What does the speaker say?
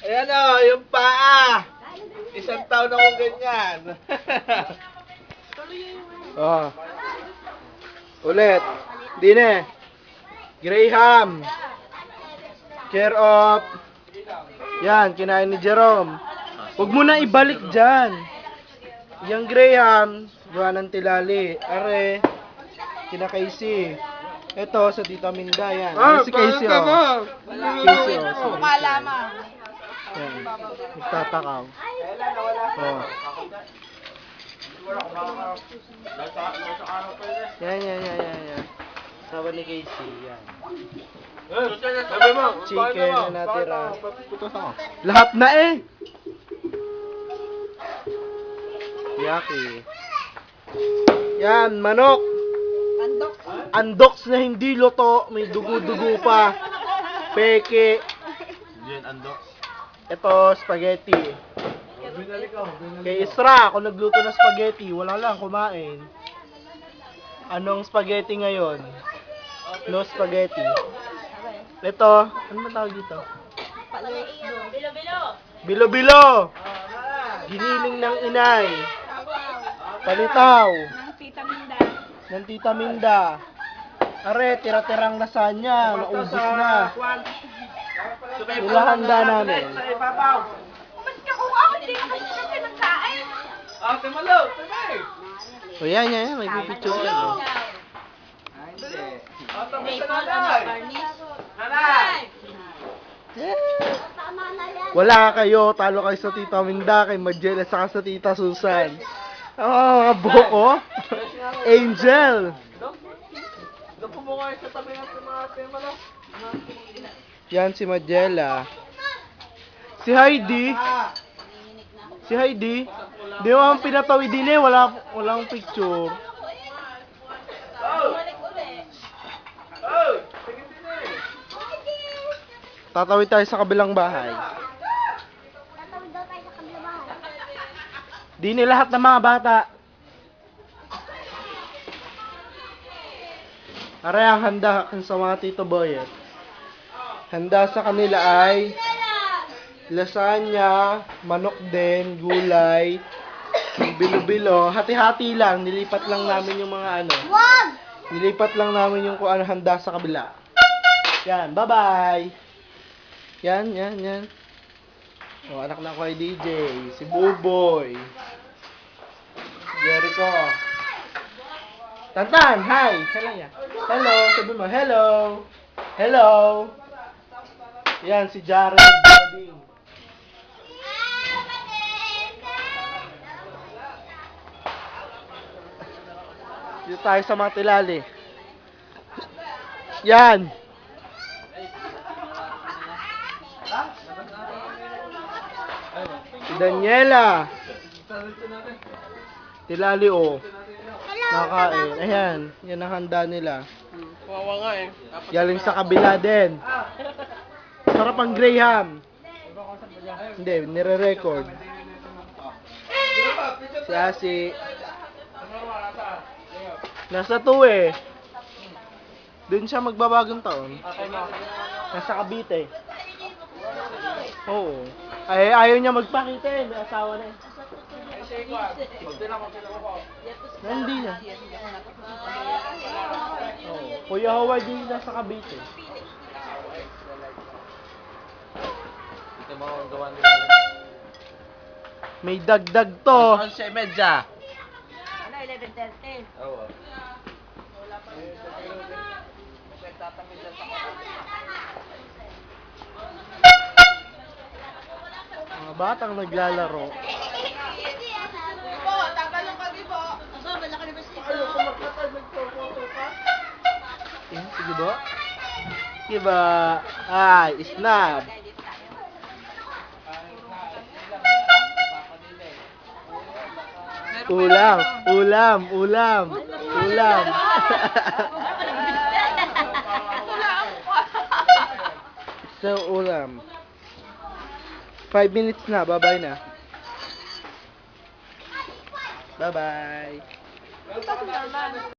Ayan o, yung paa. Isang taon akong ganyan. Oh. Ulit. Dine. Graham. Care of. Yan, kinain ni Jerome. Huwag mo na ibalik dyan. Yung Graham, gawa ng tilali. Are, kina Casey. Ito, sa Tita Minda, yan. Ano si Casey, oh. Casey, oh. Si Mukha lamang. yan. Nagtatakaw. Oh. Yan. Sabi ni Casey, yan. Chicken na natira. Lahat na eh. Yaki. Yan, manok. Andok. Andoks na hindi luto, may dugo-dugo pa. Peke. Yan, andok. Ito, spaghetti. Kay Isra, ako nagluto ng spaghetti, wala lang kumain. Anong spaghetti ngayon? No spaghetti. Ito, ano ba tawag dito? Bilo-bilo. Bilo-bilo. Giniling ng inay. Palitaw. Ng Tita Minda. Ng Tita Minda. Are, tira-tirang lasagna, naubos na. Nilahanda namin. Mas ka kung ako, hindi ka kasi nagkain. O yan, may pipicture ka. No? Wala kayo, talo kayo sa Tita Minda, kay Majel, at saka sa Tita Susan. Oh, buko. Angel. Yan si Majela. Si Heidi. Si Heidi. Di mo ang pinatawid din eh, walang picture. Tatawid tayo sa kabilang bahay. Tatawid daw tayo sa kabilang bahay. Di ni lahat ng mga bata. Aray ang handa sa mga Tito Boyet. Handa sa kanila ay lasagna, manok din, gulay, bilo-bilo. Hati-hati lang, nilipat lang namin yung mga ano. Wag! Nilipat lang namin yung kung ano handa sa kabila. Yan, bye-bye. Yan. O, anak na ko ay DJ, si Buboy. Jericho. Tantan, hi! Hello ya. Hello, sabi mo, hello. Hello. Yan, si Jared. Boding. Dito tayo sa mga tilali. Yan. Si Daniela. Tilali o. Nakain. Ayan. Yan ang handa nila. Kawawa nga eh. Galing sa kabila din. Sarap ang Graham. Hindi, nire-record. Si Asi. Nasa 2 eh. Doon siya magbabagong taon. Nasa Cavite. Oo. Ay, ayaw niya magpakita eh. May asawa na eh. Hindi na. Oo. Kuya Howard din nasa Cavite. Ito mo ang gawa nila. May dagdag to. 11:30. Ano, 11:30? Oo. Mga batang naglalaro. Ibo, tagalong ka, Ibo. Asa, malaki na ba siya? Sige ba? Sige ba? Ay, snap. Ulam. So, ulam. 5 minutes na, bye-bye na. Bye-bye.